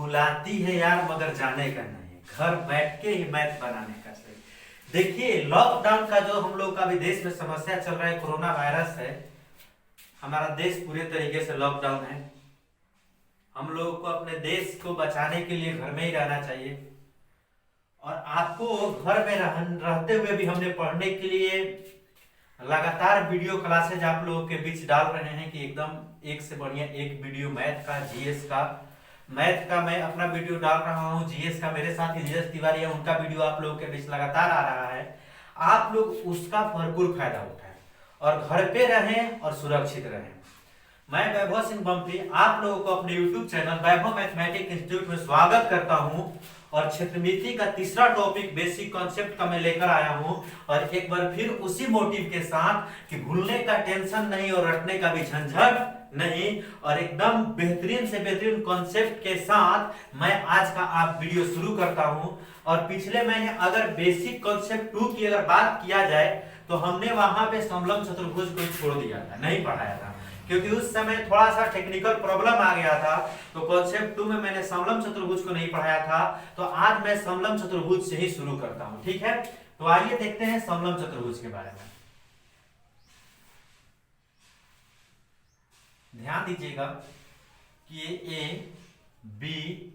बुलाती है यार मगर जाने का नहीं, घर बैठ के ही मैथ बनाने का सही। देखिए लॉकडाउन का जो हम लोग का भी देश में समस्या चल रहा है, कोरोना वायरस है, हमारा देश पूरे तरीके से लॉकडाउन है। हम लोगों को अपने देश को बचाने के लिए घर में ही रहना चाहिए। और आपको घर में रहते हुए भी हमने पढ़ने के लिए लगातार वीडियो क्लासेज आप लोगों के बीच डाल रहे हैं कि एकदम एक से बढ़िया एक वीडियो मैथ का, जीएस का। मैथ का मैं अपना वीडियो डाल रहा हूं, जीएस का मेरे साथ नीरज तिवारी है, उनका वीडियो आप लोगों के बीच लगातार आ रहा है। आप लोग उसका भरपूर फायदा उठाएं और घर पे रहें और सुरक्षित रहें। मैं वैभव सिंह बम्पी आप लोगों को अपने YouTube चैनल वैभव मैथमेटिक्स इंस्टीट्यूट में स्वागत करता हूं। और क्षेत्रमिति का तीसरा टॉपिक बेसिक कॉन्सेप्ट का मैं लेकर आया हूं, और एक बार फिर उसी मोटिव के साथ कि भूलने का टेंशन नहीं और रटने का भी झंझट नहीं, और एकदम बेहतरीन से बेहतरीन कॉन्सेप्ट के साथ मैं आज का आप वीडियो शुरू करता हूं। और पिछले मैंने अगर बेसिक कॉन्सेप्ट 2 की अगर बात किया जाए तो हमने वहां पे समलंब चतुर्भुज को छोड़ दिया था, नहीं पढ़ाया था, क्योंकि उस समय थोड़ा सा टेक्निकल प्रॉब्लम आ गया था। तो कॉन्सेप्ट 2 में मैंने समलंब चतुर्भुज को नहीं पढ़ाया था, तो आज मैं समलंब चतुर्भुज से ही शुरू करता हूं, ठीक है। तो आइए देखते हैं समलंब चतुर्भुज के बारे में। ध्यान दीजिएगा कि ए बी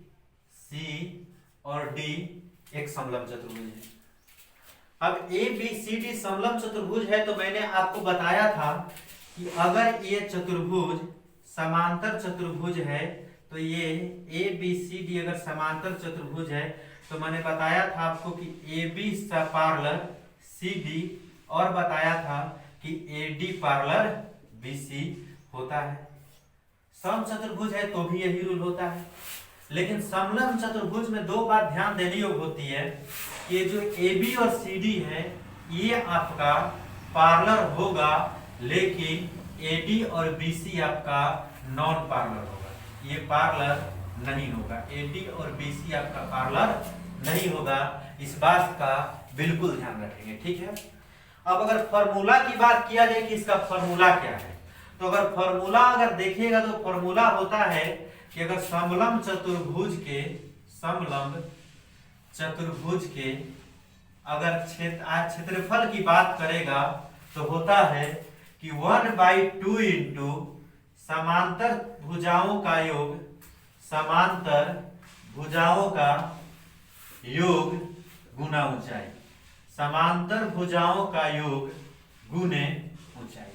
सी और डी एक समलंब चतुर्भुज है। अब ए बी सी डी समलंब चतुर्भुज है तो मैंने आपको बताया था कि अगर ये चतुर्भुज समांतर चतुर्भुज है तो ये ए बी सी डी अगर समांतर चतुर्भुज है तो मैंने बताया था आपको कि A B parallel C D, और बताया था कि A D parallel B C होता है। सम चतुर्भुज है तो भी यही रूल होता है, लेकिन समलंब चतुर्भुज में दो बात ध्यान देने योग्य होती है कि ये जो ए बी और सी डी है ये आपका पैरेलल होगा, लेकिन AD और BC आपका नॉन पैरेलल होगा, ये पैरेलल नहीं होगा। AD और BC आपका पैरेलल नहीं होगा, इस बात का बिल्कुल ध्यान रखेंगे, ठीक है। अब अगर फार्मूला की बात किया जाए कि इसका फार्मूला क्या है, तो अगर फार्मूला अगर देखिएगा तो फार्मूला होता है कि अगर समलंब चतुर्भुज के अगर क्षेत्रफल की बात करेगा तो होता है कि 1/2 इंटू समांतर भुजाओं का योग गुना ऊंचाई, समांतर भुजाओं का योग गुने ऊंचाई।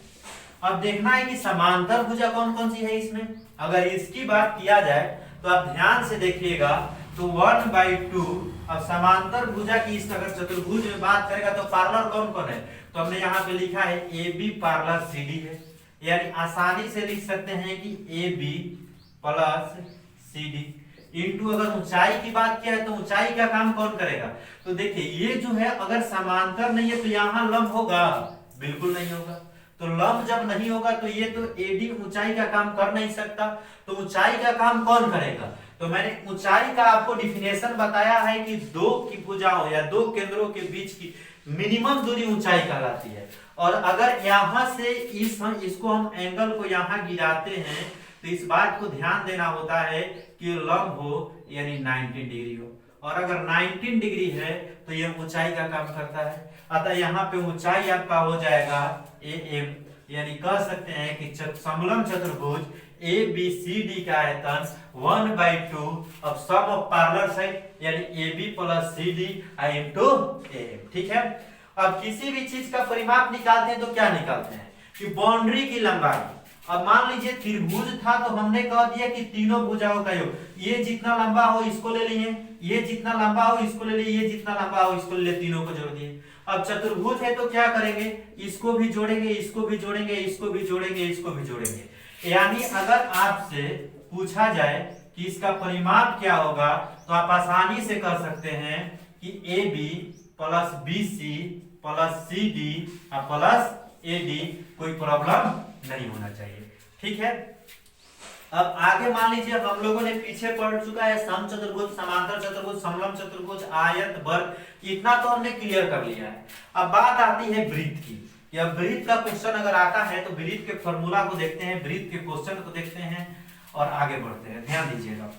अब देखना है कि समांतर भुजा कौन कौन सी है इसमें। अगर इसकी बात किया जाए तो आप ध्यान से देखिएगा तो 1/2। अब समांतर भुजा की इस अगर चतुर्भुज में बात करेगा तो पैरेलल कौन कौन है, तो हमने यहाँ पे लिखा है A B parallel C D है, यानी आसानी से लिख सकते हैं कि A B plus C D into अगर ऊंचाई की बात किया है तो ऊंचाई का काम कौन करेगा। तो देखिए ये जो है अगर समांतर नहीं है तो यहाँ लंब होगा, बिल्कुल नहीं होगा। तो लंब जब नहीं होगा तो ये तो एडी ऊंचाई का काम कर नहीं सकता, तो ऊंचाई का काम कौन करेगा। तो मैंने ऊंचाई का आपको डिफिनेशन बताया है कि दो की भुजाओं या दो केंद्रों के बीच की मिनिमम दूरी ऊंचाई कहलाती है। और अगर यहां से इसको हम एंगल को यहां गिराते हैं तो इस बात को ध्यान देना होता है कि लंब हो यानी 90 डिग्री हो, और अगर 90 डिग्री है तो ये ऊंचाई का काम करता है। अतः यहाँ पे ऊंचाई आपका हो जाएगा AM, यानी कह सकते हैं कि समलंब चतुर्भुज ए बी सी डी का आयतन 1/2 अब सम ऑफ पैरेलल साइड यानी A B plus C D into AM, ठीक है। अब किसी भी चीज का परिमाप निकालते हैं तो क्या निकालते हैं कि बाउंड्री की लंबाई। अब मान लीजिए त्रिभुज था तो हमने कह दिया कि तीनों भुजाओं का योग, ये जितना लंबा हो इसको ले लिए, ये जितना लंबा हो इसको ले लिए, ये जितना लंबा हो इसको ले लिए, तीनों को जोड़ दिए। अब चतुर्भुज है तो क्या करेंगे, इसको भी जोड़ेंगे, इसको भी जोड़ेंगे, इसको भी जोड़ेंगे, इसको भी जोड़ेंगे। यानी अगर आपसे पूछा जाए कि इसका परिमाप क्या होगा तो आप आसानी से कर सकते हैं कि A B plus B C plus C D plus A D, कोई प्रॉब्लम नहीं होना चाहिए, ठीक है। अब आगे मान लीजिए हम लोगों ने पीछे पढ़ चुका है समचतुर्भुज, समांतर चतुर्भुज, समलंब चतुर्भुज, आयत, वर्ग, इतना तो हमने क्लियर कर लिया है। अब बात आती है वृत्त की। या वृत्त का क्वेश्चन अगर आता है तो वृत्त के फॉर्मूला को देखते हैं, वृत्त के क्वेश्चन को देखते हैं और आगे बढ़ते हैं। ध्यान दीजिएगा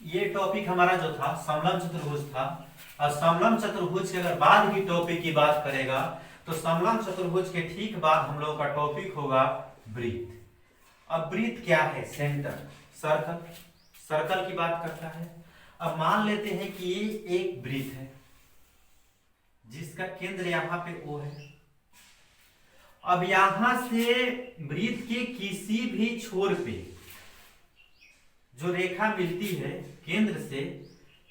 ये टॉपिक हमारा जो था समलंब चतुर्भुज था, और समलंब चतुर्भुज के अगर बाद की टॉपिक की बात करेगा तो समलंब चतुर्भुज के ठीक बाद हम लोगों का टॉपिक होगा वृत्त। अब वृत्त क्या है? सेंटर, सर्कल, सर्कल की बात करता है। अब मान लेते हैं कि ये एक वृत्त है जिसका केंद्र यहाँ पे O है। अब यहां से वृत्त के किसी भी छोर पे जो रेखा मिलती है केंद्र से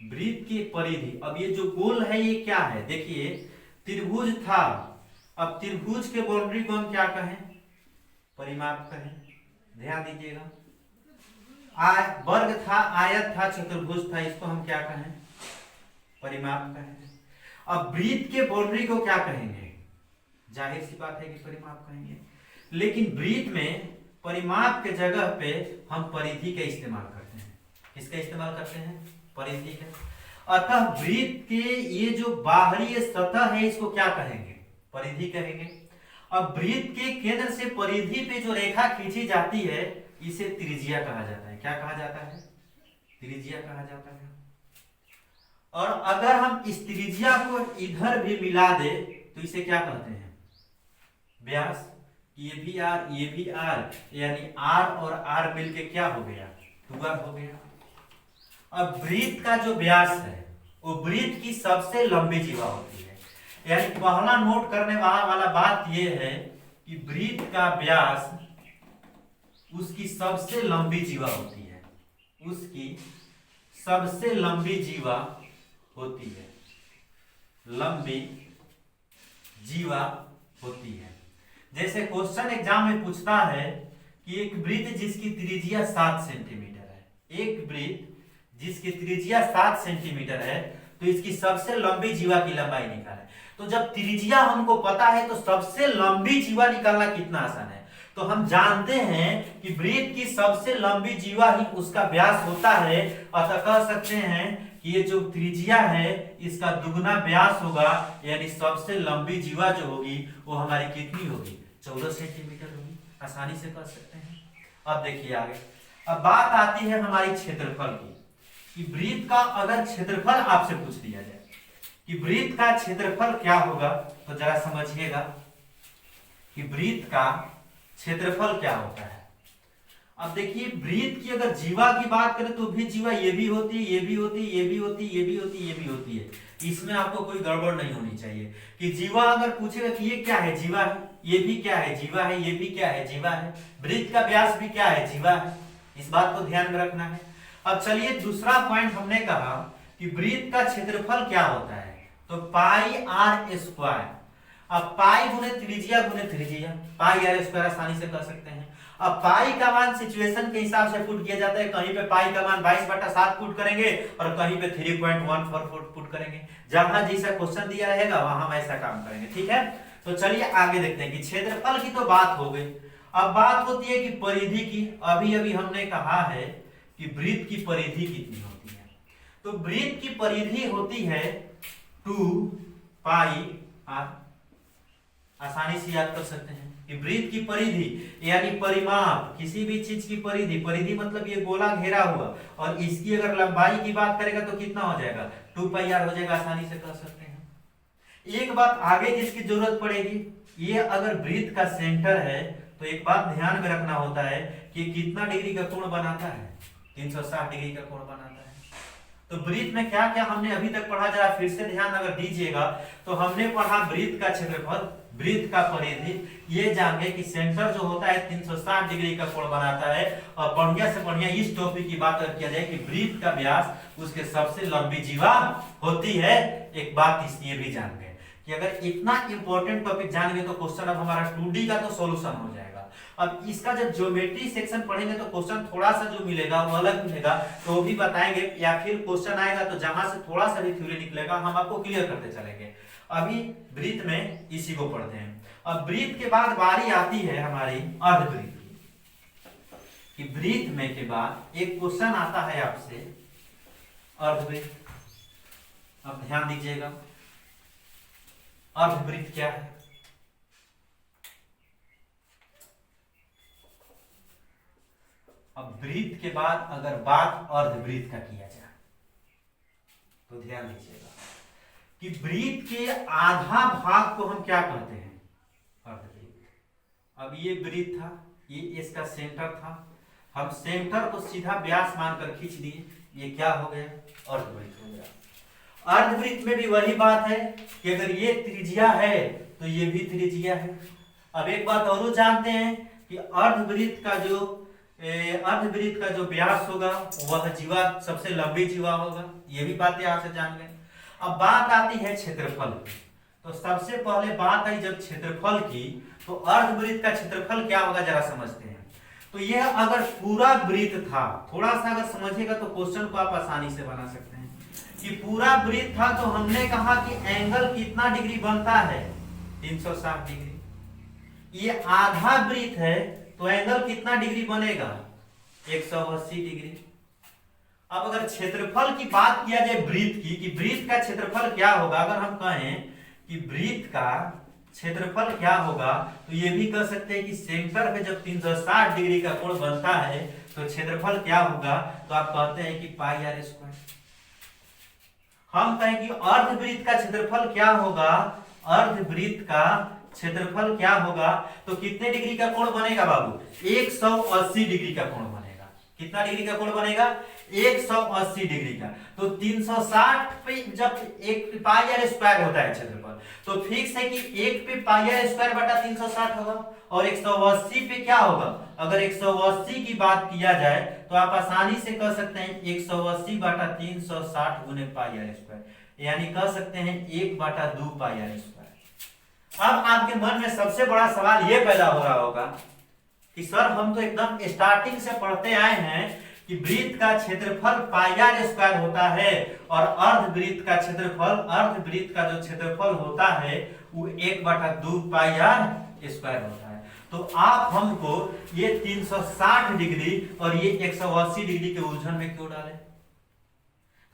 वृत्त की परिधि, अब ये जो गोल है ये क्या है? देखिए त्रिभुज था, अब त्रिभुज के बाउंड्री को हम क्या कहें? परिमाप कहें। ध्यान दीजिएगा, वर्ग था, आयत था, चतुर्भुज था, इसको हम क्या कहें? परिमाप कहें। अब वृत्त के बाउंड्री को क्या कहेंगे? जाहिर सी बात है कि परिमाप कहेंगे, लेकिन वृत्त में परिमाप के जगह पे हम परिधि का इस्तेमाल करते हैं। किसका इस्तेमाल करते हैं? परिधि का। अतः वृत्त के ये जो बाहरी सतह है इसको क्या कहेंगे? परिधि कहेंगे। अब वृत्त के केंद्र से परिधि पे जो रेखा खींची जाती है इसे त्रिज्या कहा जाता है। क्या कहा जाता है? त्रिज्या कहा जाता है। और अगर हम इस त्रिज्या को इधर भी मिला दे तो इसे क्या कहते हैं? व्यास। ये भी आर, यानी आर और आर मिलके क्या हो गया? 2r हो गया। अब वृत्त का जो व्यास है वो वृत्त की सबसे लंबी जीवा होती है। यानी पहला नोट करने वाला बात यह है कि वृत्त का व्यास उसकी सबसे लंबी जीवा होती है, उसकी सबसे लंबी जीवा होती है, लंबी जीवा होती है। जैसे क्वेश्चन एग्जाम में पूछता है कि एक वृत्त जिसकी त्रिज्या 7 सेंटीमीटर है, एक वृत्त जिसकी त्रिज्या 7 सेंटीमीटर है तो इसकी सबसे लंबी जीवा की लंबाई निकालें। तो जब त्रिज्या हमको पता है तो सबसे लंबी जीवा निकालना कितना आसान है। तो हम जानते हैं कि वृत्त की सबसे लंबी जीवा ही उसका व्यास होता है, अतः कह सकते हैं कि ये जो त्रिज्या है इसका दुगुना व्यास होगा, यानी सबसे लंबी जीवा जो होगी वो हमारी कितनी होगी? 14 सेंटीमीटर होगी। आसानी से कर सकते हैं। अब देखिए आगे, अब बात आती है हमारी क्षेत्रफल की, कि वृत्त का अगर क्षेत्रफल आपसे पूछ दिया जाए कि वृत्त का क्षेत्रफल क्या होगा, तो जरा समझिएगा कि वृत्त का क्षेत्रफल क्या होता है। अब देखिए वृत्त की अगर जीवा की बात करें तो भी जीवा ये भी होती है, ये भी होती है, ये भी होती है, ये भी होती है, ये भी होती है। इसमें आपको कोई गड़बड़ नहीं होनी चाहिए कि जीवा अगर पूछेगा कि ये क्या है? जीवा है। ये भी क्या है? जीवा है। ये भी क्या है? जीवा है। वृत्त का व्यास भी क्या है? जीवा है। इस बात को ध्यान में रखना है। अब चलिए दूसरा पॉइंट हमने कहा कि वृत्त का क्षेत्रफल क्या होता है, तो पाई आर स्क्वायर। अब पाई गुने त्रिज्या गुने त्रिज्या, पाई आर स्क्वायर आसानी से कर सकते हैं। अब पाई का मान सिचुएशन के हिसाब से पुट किया जाता है। कहीं पे पाई का मान 22/7 पुट करेंगे और कहीं पे 3.14 पुट करेंगे। जहां जैसा क्वेश्चन दिया रहेगा वहां हम ऐसा काम करेंगे। ठीक है, तो चलिए आगे देखते हैं कि क्षेत्रफल की तो बात हो गई। अब बात होती है कि परिधि की। अभी अभी हमने कहा है कि वृत्त की परिधि कितनी होती है, तो वृत्त की परिधि होती है 2 पाई आर। आसानी से याद कर सकते हैं कि वृत्त की परिधि यानी परिमाप, किसी भी चीज की परिधि, परिधि मतलब ये गोला घेरा हुआ, और इसकी अगर लंबाई की बात करेगा तो कितना हो जाएगा? 2 पाई आर हो जाएगा। आसानी से कर सकते हैं। एक बात आगे जिसकी जरूरत पड़ेगी, ये अगर वृत्त का सेंटर है तो एक बात ध्यान में रखना होता है कि कितना डिग्री का कोण बनाता है? 360 डिग्री का कोण बनाता है। तो वृत्त में क्या क्या हमने अभी तक पढ़ा, जरा फिर से ध्यान अगर दीजिएगा तो हमने पढ़ा वृत्त का क्षेत्रफल, वृत्त का परिधि, ये जान गए कि सेंटर जो होता है 360 डिग्री का कोण बनाता है। और बढ़िया से बढ़िया इस टॉपिक की बात अगर किया जाए कि वृत्त का व्यास उसके सबसे लंबी जीवा होती है। एक बात इसलिए भी जान गए कि अगर इतना इंपॉर्टेंट टॉपिक जान गए तो क्वेश्चन अब हमारा 2D का तो सॉल्यूशन हो जाएगा। अब इसका जब ज्योमेट्री सेक्शन पढ़ेंगे तो क्वेश्चन थोड़ा सा जो मिलेगा वो अलग मिलेगा, तो वो भी बताएंगे, या फिर क्वेश्चन आएगा तो जहां से थोड़ा सा भी थ्योरी निकलेगा हम आपको क्लियर करते चलेंगे। अभी वृत्त में इसी को पढ़ते हैं। अब वृत्त के बाद बारी आती है हमारी अर्धवृत्त की, कि वृत्त में के बाद एक क्वेश्चन आता है आपसे अर्धवृत्त। अब ध्यान दीजिएगा, अर्धवृत्त क्या है? अब वृत्त के बाद अगर बात अर्धवृत्त का किया जाए तो ध्यान दीजिएगा कि वृत्त के आधा भाग को हम क्या कहते हैं, अर्धवृत्त। अब ये वृत्त था, ये इसका सेंटर था, हम सेंटर को सीधा व्यास मानकर खींच दिए, ये क्या हो गया, अर्धवृत्त हो गया। अर्धवृत्त में भी वही बात है कि अगर ये त्रिज्या है तो ये भी त्रिज्या है। अब एक बात और जानते हैं कि अर्धवृत्त का जो व्यास होगा वह जीवा सबसे लंबी जीवा होगा, ये भी बातें आप से जान गए। अब बात आती है क्षेत्रफल की, तो सबसे पहले बात आई जब क्षेत्रफल की, तो अर्धवृत्त का क्षेत्रफल क्या होगा जरा समझते हैं। तो यह अगर पूरा वृत्त था, थोड़ा सा अगर समझिएगा तो क्वेश्चन को आप आसानी से बना सकते हैं कि पूरा वृत्त था, तो हमने कहा कि एंगल कितना डिग्री बनता है, 360 डिग्री। ये आधा वृत्त है तो एंगल कितना डिग्री बनेगा, 180 डिग्री। अब अगर क्षेत्रफल की बात किया जाए वृत्त की, कि वृत्त का क्षेत्रफल क्या होगा, अगर हम कहें कि वृत्त का क्षेत्रफल क्या होगा, तो ये भी कह सकते हैं कि सेंटर पे जब 360 डिग्री का कोण बनता है तो क्षेत्रफल क्या होगा, तो आप कहते हैं कि पाई आर स्क्वायर। हम कहें कि अर्धवृत्त का क्षेत्रफल क्या होगा, अर्धवृत्त का क्षेत्रफल क्या होगा, तो कितने डिग्री का कोण बनेगा बाबू, 180 डिग्री का कोण बनेगा। कितना डिग्री का कोण बनेगा, 180 डिग्री का। तो 360 पे जब एक पाई आर स्क्वायर होता है क्षेत्रफल, तो फिक्स है कि 1 पे पाई आर स्क्वायर बटा 360 होगा, और 180 पे क्या होगा, अगर 180 की बात किया जाए तो आप आसानी से कह सकते हैं 180 बटा 360 गुने पाई आर स्क्वायर, यानी कह सकते हैं 1/2 पाई आर स्क्वायर। अब आपके मन में सबसे बड़ा सवाल यह पैदा हो रहा होगा कि सर हम तो एकदम स्टार्टिंग से पढ़ते आए हैं कि वृत्त का क्षेत्रफल पाई आर स्क्वायर होता है, और अर्धवृत्त का जो क्षेत्रफल होता है वो 1/2 पाई आर स्क्वायर होता है। तो आप हमको ये 360 डिग्री और ये 180 डिग्री के उलझन में क्यों डालें।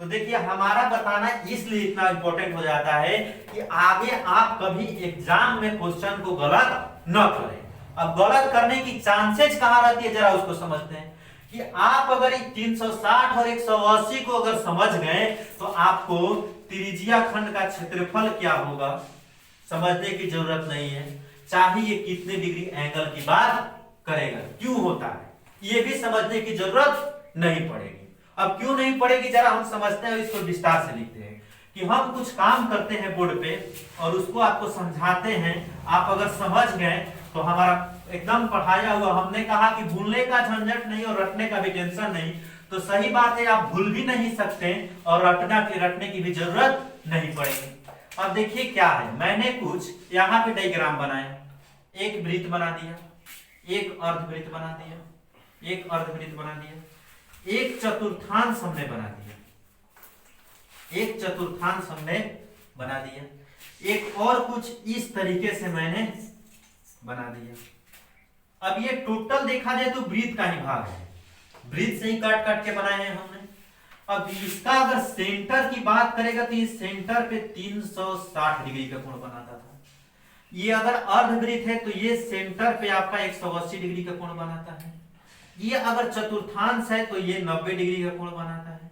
तो देखिए हमारा बताना इसलिए इतना इंपॉर्टेंट हो जाता है कि आगे आप कभी एग्जाम में क्वेश्चन को गलत न करें। अब गलत करने की चांसेस कहां रहती है, जरा उसको समझते हैं कि आप अगर 360 और 180 को अगर समझ गए तो आपको त्रिज्या खंड का क्षेत्रफल क्या होगा समझने की जरूरत नहीं है, चाहे ये कितने डिग्री एंगल की बात करेगा, क्यों होता है ये भी समझने की जरूरत नहीं पड़ेगी। अब क्यों नहीं पड़ेगी जरा हम समझते हैं, इसको विस्तार से लिखते हैं कि हम कुछ काम करते हैं बोर्ड पे और उसको आपको समझाते हैं, आप अगर समझ गए तो हमारा एकदम पढ़ाया हुआ, हमने कहा कि भूलने का झंझट नहीं और रटने का भी टेंशन नहीं, तो सही बात है आप भूल भी नहीं सकते और रटने की भी जरूरत नहीं पड़ेगी। अब देखिए क्या है, मैंने कुछ यहाँ पे डायग्राम बनाया, एक वृत्त बना दिया, एक अर्धवृत्त बना दिया, एक अर्धवृत्त बना दिया, एक चतुर्थांश हमने बना दिया, एक चतुर्थांश हमने बना दिया, एक और कुछ इस तरीके से मैंने बना दिया। अब ये टोटल देखा जाए तो वृत्त का ही भाग है, वृत्त से ही काट काट के बनाए हैं हमने। अब इसका अगर सेंटर की बात करेगा तो ये सेंटर पे 360 डिग्री का कोण बनाता था। ये अगर अर्धवृत्त है तो ये सेंटर पे आपका 180 डिग्री का कोण बनाता है। ये अगर चतुर्थांश है तो ये 90 डिग्री का कोण बनाता है।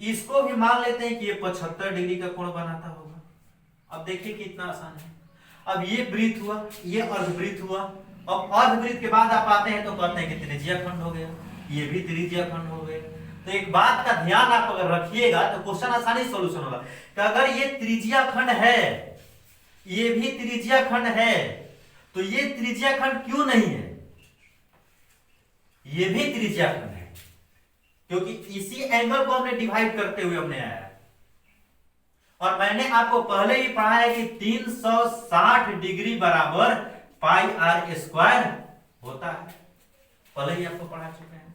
इसको भी मान लेते हैं कि ये 75 डिग्री का कोण बनाता होगा। अब देखिए कितना आसान है। अब ये वृत्त हुआ, ये अर्धवृत्त हुआ। अब अर्धवृत्त के बाद आप आते हैं तो कहते हैं कि त्रिज्या खंड हो गया, ये भी त्रिज्या खंड हो गया। तो एक बात का ध्यान आप अगर रखिएगा तो क्वेश्चन आसानी से सॉल्यूशन होगा कि अगर ये त्रिज्या खंड है, ये भी त्रिज्या खंड है, तो ये त्रिज्या खंड क्यों नहीं है, ये भी त्रिज्या खंड है, क्योंकि इसी एंगल को हमने डिवाइड करते हुए हमने आया है। और मैंने आपको पहले ही पढ़ा है कि 360 डिग्री बराबर पाई आर स्क्वायर होता है, पहले ही आपको पढ़ा चुके हैं।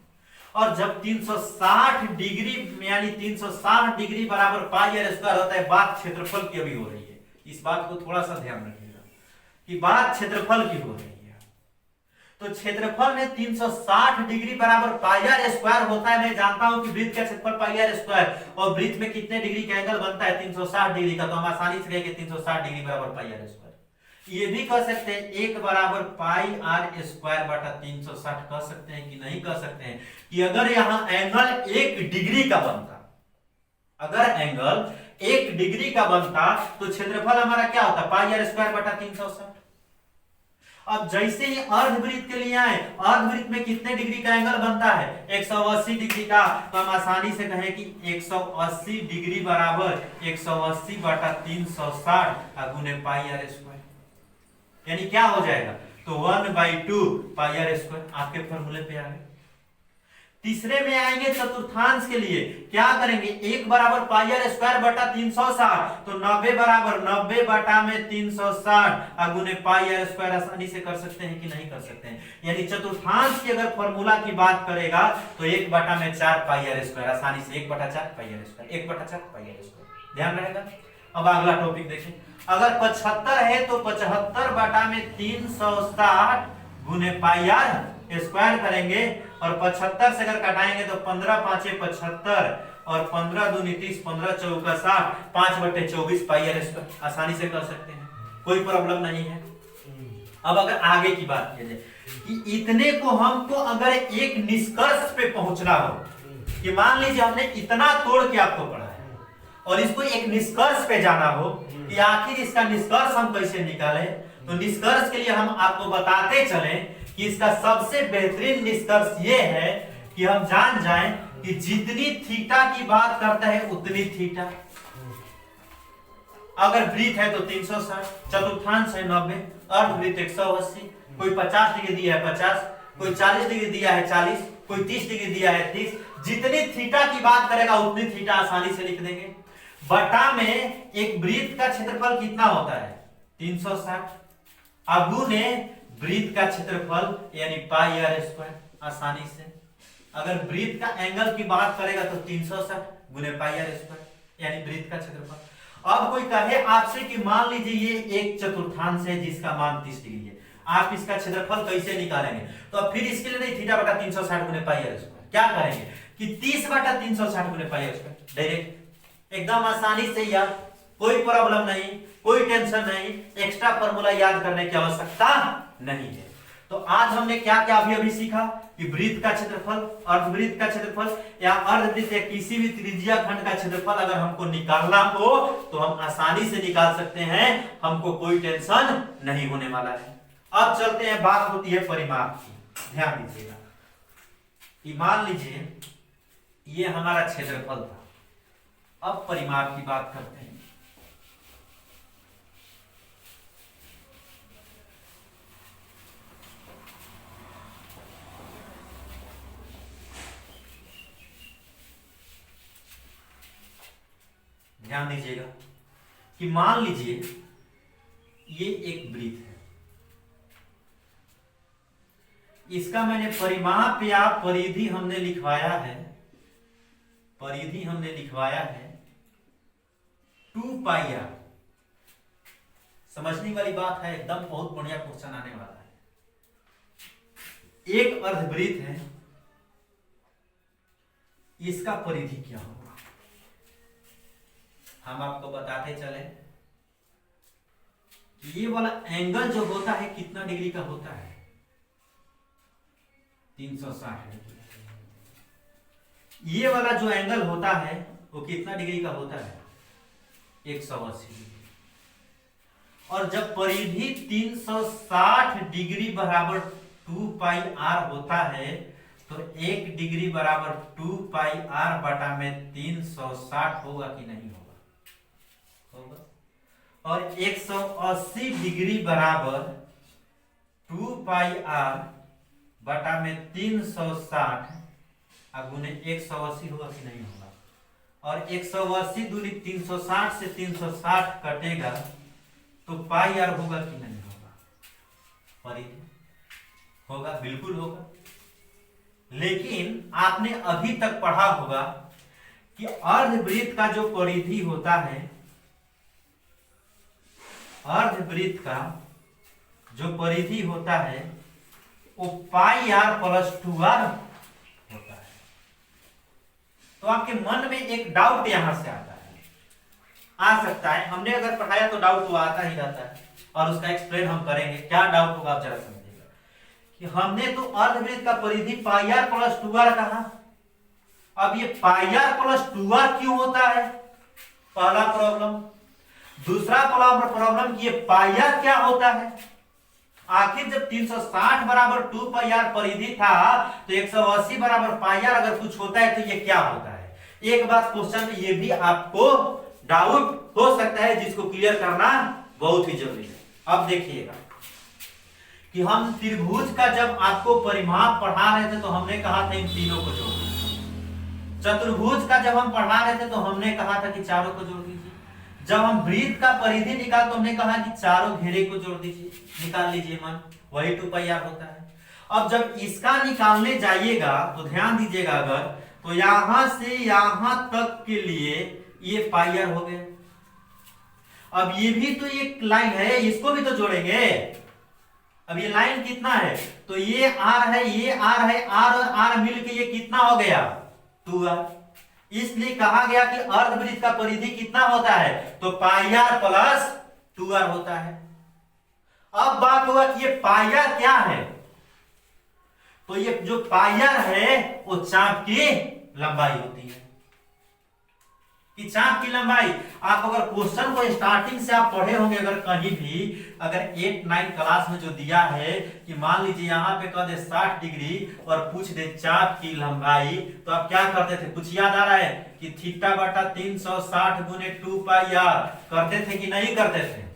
और जब 360 डिग्री यानी 360 डिग्री बराबर पाई आर स्क्वायर होता है, बात क्षेत्रफल की अभी हो रही है, इस बात को थोड़ा सा ध्यान रखिएगा कि बात क्षेत्रफल की हो रही है। तो क्षेत्रफल में 360 डिग्री बराबर पाई आर स्क्वायर होता है। मैं जानता हूं कि वृत्त का क्षेत्रफल पाई आर स्क्वायर, और वृत्त में कितने डिग्री का एंगल बनता है, 360 डिग्री का, तो हम आसानी से कहेंगे 360 डिग्री बराबर पाई आर स्क्वायर। ये भी कह सकते हैं 1 बराबर पाई आर स्क्वायर बटा 360 कह सकते हैं कि नहीं कह सकते हैं कि अगर यहां एंगल 1 डिग्री का बनता, अगर एंगल 1 डिग्री का बनता तो क्षेत्रफल हमारा क्या होता, पाई आर स्क्वायर बटा 360। अब जैसे ही अर्धवृत्त के लिए आए, अर्धवृत्त में कितने डिग्री का एंगल बनता है, 180 डिग्री का, तो हम आसानी से कहें कि 180 डिग्री बराबर 180 बटा 360 गुने पाई आर स्क्वायर, यानी क्या हो जाएगा, तो 1/2 पाई आर स्क्वायर। आपके फॉर्मूले पे आ गए। तीसरे में आएंगे चतुर्थांश के लिए, क्या करेंगे, 1 बराबर पाई आर स्क्वायर बटा 360, तो 90 बराबर 90 बटा में 360 गुने पाई आर स्क्वायर। आसानी से कर सकते हैं कि नहीं कर सकते हैं, यानी चतुर्थांश की अगर फॉर्मूला की बात करेगा तो 1 बटा में 4 पाई आर स्क्वायर, आसानी से 1 बटा 4 पाई आर स्क्वायर, 1 बटा 4 पाई आर स्क्वायर, ध्यान रहेगा। अब अगला टॉपिक देखें, अगर 75 है तो 75 बटा में 360 गुने पाई आर स्क्वायर करेंगे, और 75 से अगर घटाएंगे तो 15 5 75 और 15 दूनी 30, 15 चौका 60, 5/24 पाई आर स्क्वायर। आसानी से कर सकते हैं, कोई प्रॉब्लम नहीं है। अब अगर आगे की बात की जाए कि इतने को हमको अगर एक निष्कर्ष पे पहुंचना हो, कि मान लीजिए हमने इतना तोड़ के आपको पढ़ा है और इसको एक निष्कर्ष पे जाना हो कि आखिर इसका निष्कर्ष हम कैसे निकालें, तो निष्कर्ष के लिए हम आपको बताते चले कि इसका सबसे बेहतरीन निष्कर्ष ये है कि हम जान जाएं कि जितनी थीटा की बात करता है उतनी थीटा। अगर वृत्त है तो 360, चतुर्थांश है 90, अर्धवृत्त 180, कोई 50 डिग्री दिया है 50, कोई 40 डिग्री दिया है 40, कोई 30 डिग्री दिया है 30। जितनी थीटा की बात करेगा उतनी थीटा आसानी से लिख देंगे। बटा में एक वृत्त का क्षेत्रफल कितना होता है, 360, अब गुने वृत्त का क्षेत्रफल यानी पाई आर स्क्वायर। आसानी से अगर वृत्त का एंगल की बात करेगा तो 360 गुने पाई आर स्क्वायर यानी वृत्त का क्षेत्रफल। अब कोई कहे आपसे कि मान लीजिए ये एक चतुर्थांश है जिसका मान 30 डिग्री है, आप इसका क्षेत्रफल कैसे निकालेंगे, तो अब फिर इसके लिए नहीं, थीटा बटा 360 गुने पाई आर स्क्वायर, क्या करेंगे कि 30 बटा 360 गुने पाई आर स्क्वायर, डायरेक्ट एकदम आसानी से याद, कोई प्रॉब्लम नहीं, कोई टेंशन नहीं, एक्स्ट्रा फॉर्मूला याद करने की आवश्यकता नहीं है। तो आज हमने क्या क्या अभी सीखा कि वृत्त का क्षेत्रफल, अर्धवृत्त का क्षेत्रफल या अर्धवृत्त या किसी भी त्रिज्या खंड का क्षेत्रफल अगर हमको निकालना हो तो हम आसानी से निकाल सकते हैं, हमको कोई टेंशन नहीं होने वाला है। अब चलते हैं, बात होती है परिमाप की, ध्यान दीजिएगा कि मान लीजिए ये हमारा क्षेत्रफल था, अब परिमाप की बात करते हैं। ध्यान दीजिएगा कि मान लीजिए ये एक वृत्त है, इसका मैंने परिमाप या परिधि हमने लिखवाया है, परिधि हमने लिखवाया है 2 पाई आर। समझने वाली बात है, एकदम बहुत बढ़िया क्वेश्चन आने वाला है। एक अर्धवृत्त है, इसका परिधि क्या होगा, हम आपको बताते चले कि ये वाला एंगल जो होता है कितना डिग्री का होता है, 360 डिग्री। ये वाला जो एंगल होता है वो कितना डिग्री का होता है, 180 डिग्री। और जब परिधि 360 डिग्री बराबर 2 पाई आर होता है तो 1 डिग्री बराबर 2 पाई आर बटा में 360 होगा कि नहीं होगा, और 180 डिग्री बराबर 2 पाई आर बटा में 360 गुने 180 होगा कि नहीं होगा, और 180 दूनी 360 से 360 कटेगा तो पाई आर होगा कि नहीं होगा, परिधि होगा, बिल्कुल होगा। लेकिन आपने अभी तक पढ़ा होगा कि अर्धवृत्त का जो परिधि होता है, अर्धवृत्त का जो परिधि होता है वो पाई आर प्लस 2 आर होता है। तो आपके मन में एक डाउट यहां से आता है, आ सकता है, हमने अगर पढ़ाया तो डाउट तो आता ही रहता है और उसका एक्सप्लेन हम करेंगे। क्या डाउट होगा आप जरा समझिएगा कि हमने तो अर्धवृत्त का परिधि पाई आर प्लस 2 आर कहा, अब ये पाई आर प्लस 2r क्यों होता है, पहला प्रॉब्लम। दूसरा प्रॉब्लम कि ये पाई आर क्या होता है, आखिर जब 360 बराबर 2 पाई आर परिधि था तो 180 बराबर पाई आर अगर कुछ होता है तो ये क्या होता है। एक बात क्वेश्चन में ये भी आपको डाउट हो सकता है, जिसको क्लियर करना बहुत ही जरूरी है। अब देखिएगा कि हम त्रिभुज का जब आपको परिमाप पढ़ा रहे थे तो हमने कहा था इन तीनों को जोड़ दीजिए। चतुर्भुज का जब हम पढ़ा रहे थे तो हमने कहा था कि चारों को जोड़ दीजिए। जब हम वृत्त का परिधि निकाल तो हमने कहा कि चारों घेरे को जोड़ दीजिए, निकाल लीजिए मान, वही 2 पाई आर होता है। अब जब इसका निकालने जाइएगा तो ध्यान दीजिएगा, अगर तो यहां से यहां तक के लिए ये पाई आर हो गया। अब ये भी तो एक लाइन है, इसको भी तो जोड़ेंगे। अब ये लाइन कितना है, तो ये आर है, ये आर है, आर और आर मिलके ये कितना हो गया, 2r। इसलिए कहा गया कि अर्धवृत्त का परिधि कितना होता है, तो पाई आर प्लस 2r होता है। अब बात होगा कि ये पाई आर क्या है, तो ये जो पाई आर है वो चाप की लंबाई होती है। कि चाप की लंबाई, आप अगर क्वेश्चन को स्टार्टिंग से आप पढ़े होंगे, अगर कहीं भी अगर 8-9 क्लास में जो दिया है कि मान लीजिए यहाँ पे कह दे 60 डिग्री और पूछ दे चाप की लंबाई, तो आप क्या करते थे, कुछ याद आ रहा है कि थीटा बटा 360 गुने 2 पाई आर करते थे कि नहीं करते थे।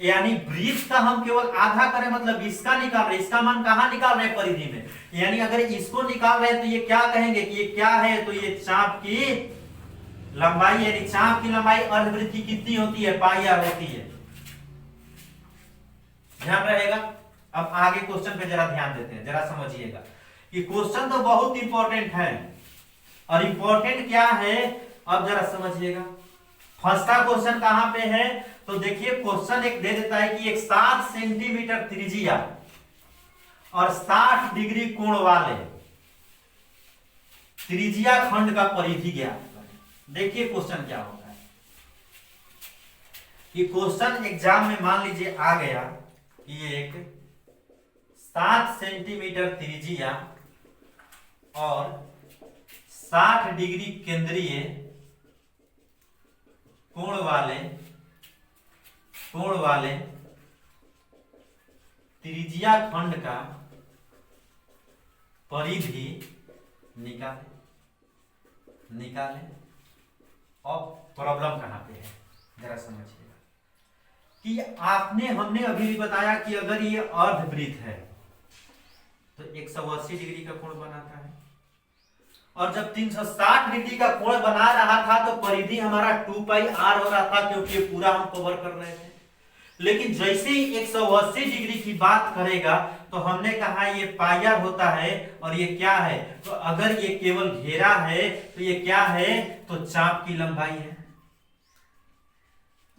यानी वृत्त का हम केवल आधा करें, मतलब इसका निकाल रहे, इसका मान कहां निकाल रहे, परिधि में। यानी अगर इसको निकाल रहे तो ये क्या कहेंगे कि ये क्या है, तो ये चाप की लंबाई, यानी चाप की लंबाई अर्धवृत्त की कितनी होती है, पाई आर होती है। ध्यान रहेगा। अब आगे क्वेश्चन पे जरा ध्यान देते हैं, जरा समझिएगा कि क्वेश्चन तो बहुत इंपॉर्टेंट है, और इंपॉर्टेंट क्या है अब जरा समझिएगा। फर्स्ट क्वेश्चन कहां पे है, तो देखिए क्वेश्चन एक दे देता है कि एक 7 सेंटीमीटर त्रिज्या और 60 डिग्री कोण वाले त्रिज्या खंड का परिधि ज्ञात करें। देखिए क्वेश्चन क्या होता है कि क्वेश्चन एग्जाम में मान लीजिए आ गया कि एक 7 सेंटीमीटर त्रिज्या और 60 डिग्री केंद्रीय कोण वाले त्रिज्या खंड का परिधि निकाले। अब प्रॉब्लम कहां पे है, जरा समझिएगा कि हमने अभी भी बताया कि अगर ये अर्धवृत्त है तो 180 डिग्री का कोण बनाता है, और जब 360 डिग्री का कोण बना रहा था तो परिधि हमारा 2 पाई आर हो रहा था, क्योंकि ये पूरा हम कवर कर रहे थे। लेकिन जैसे ही 180 डिग्री की बात करेगा तो हमने कहा ये पाई आर होता है, और ये क्या है, तो अगर ये केवल घेरा है तो ये क्या है, तो चाप की लंबाई है,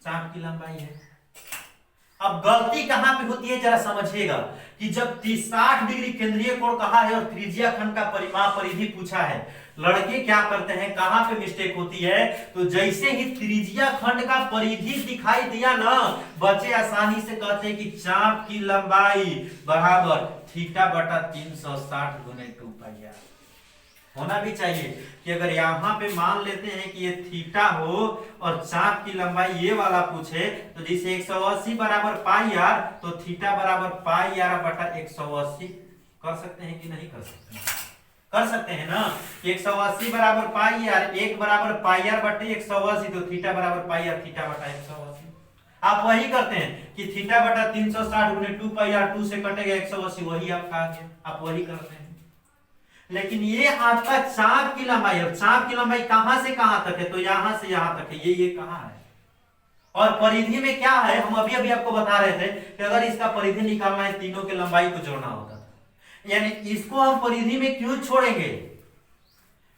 चाप की लंबाई है। अब गलती कहां पे होती है, जरा समझिएगा कि जब 60 डिग्री केंद्रीय कोण कहा है और त्रिज्या खंड का परिमाप परिधि पूछा है, लड़के क्या करते हैं, कहां पे मिस्टेक होती है, तो जैसे ही त्रिज्या खंड का परिधि दिखाई दिया ना, बच्चे आसानी से कहते हैं कि चाप की लंबाई बराबर थीटा बटा 360 गुने 2 पाई आर होना भी चाहिए। कि अगर यहां पे मान लेते हैं कि ये थीटा हो और चाप की लंबाई ये वाला पूछे, तो जैसे 180 बराबर पाई आर, तो थीटा बराबर पाई आर बटा 180 कर सकते हैं कि नहीं कर सकते हैं? कर सकते हैं ना। 180 बराबर पाई आर, 1 बराबर पाई आर बटे 180, तो थीटा बराबर पाई आर थीटा बटा 180। आप वही करते हैं कि थीटा बटा 360 गुने 2 पाई आर, 2 से कटेगा 180, वही आपका आ गया, आप वही करते हैं। लेकिन ये आपका चाप की लंबाई, अब चाप की लंबाई कहां से कहां तक है, तो यहां से यहां तक है, ये कहां है, और परिधि में क्या है, हम अभी आपको बता रहे थे कि अगर इसका परिधि निकालना है तीनों के लंबाई को जोड़ना होता था। यानी इसको हम परिधि में क्यों छोड़ेंगे,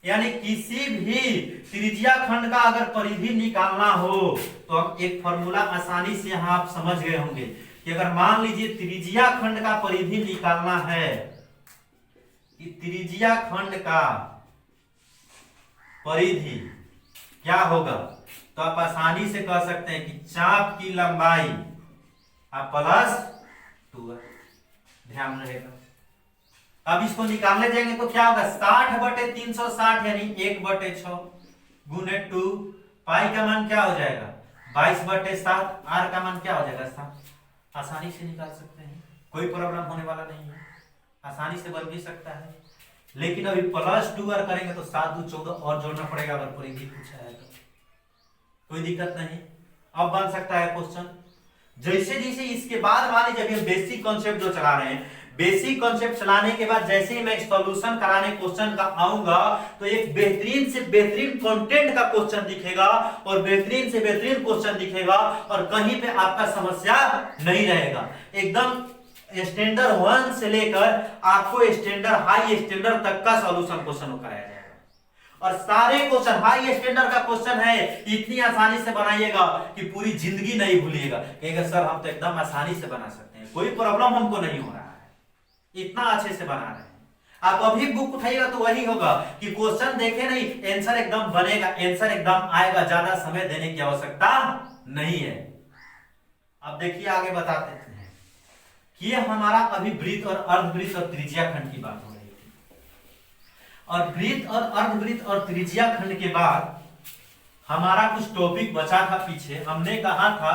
यानी किसी भी त्रिज्या खंड का अगर परिधि निकालना हो तो हम एक फॉर्मूला आसानी से यहां आप समझ गए होंगे कि अगर मान लीजिए त्रिज्या खंड का परिधि निकालना है, कि त्रिज्या खंड का परिधि क्या होगा, तो आप आसानी से कह सकते हैं कि चाप की लंबाई आप प्लस 2 ध्यान रहेगा। अब इसको निकालने जाएंगे तो क्या होगा, 60/360 यानी 1/6 गुने 2, पाई का मान क्या हो जाएगा 22/7, आर का मान क्या हो जाएगा 7। आसानी से निकाल सकते हैं, कोई प्रॉब्लम होने वाला नहीं है, आसानी से बन भी सकता है। लेकिन अभी +2 और करेंगे तो 7 2 14 और जोड़ना पड़ेगा, अगर पूरी पूछा है तो कोई दिक्कत नहीं। अब बन सकता है क्वेश्चन जैसे जैसे इसके बाद मान लीजिए अभी हम बेसिक कॉन्सेप्ट जो चला रहे हैं, बेसिक कॉन्सेप्ट चलाने के बाद जैसे ही मैं सॉल्यूशन कराने क्वेश्चन का आऊंगा तो एक बेहतरीन से बेहतरीन कंटेंट का क्वेश्चन दिखेगा और बेहतरीन से बेहतरीन क्वेश्चन दिखेगा और कहीं पे आपका समस्या नहीं रहेगा। एकदम स्टैंडर्ड 1 से लेकर आपको स्टैंडर्ड हाई स्टैंडर्ड तक का सॉल्यूशन क्वेश्चन कराया जाएगा और सारे क्वेश्चन हाई स्टैंडर्ड का क्वेश्चन है, इतनी आसानी से बनाइएगा कि पूरी जिंदगी नहीं भूलिएगा, कहेगा सर हम तो एकदम आसानी से बना सकते हैं, कोई प्रॉब्लम हमको नहीं हो रहा है, इतना अच्छे से बना रहे हैं। आप अभी बुक उठाइएगा तो वही होगा कि क्वेश्चन देखे नहीं आंसर एकदम बनेगा, आंसर एकदम आएगा, ज्यादा समय देने की आवश्यकता नहीं है। अब देखिए आगे बताते हैं कि ये हमारा अभी वृत्त और अर्धवृत्त और त्रिज्या खंड की बात हो रही थी और वृत्त और अर्धवृत्त और त्रिज्या खंड के बाद हमारा कुछ टॉपिक बचा था पीछे। हमने कहा था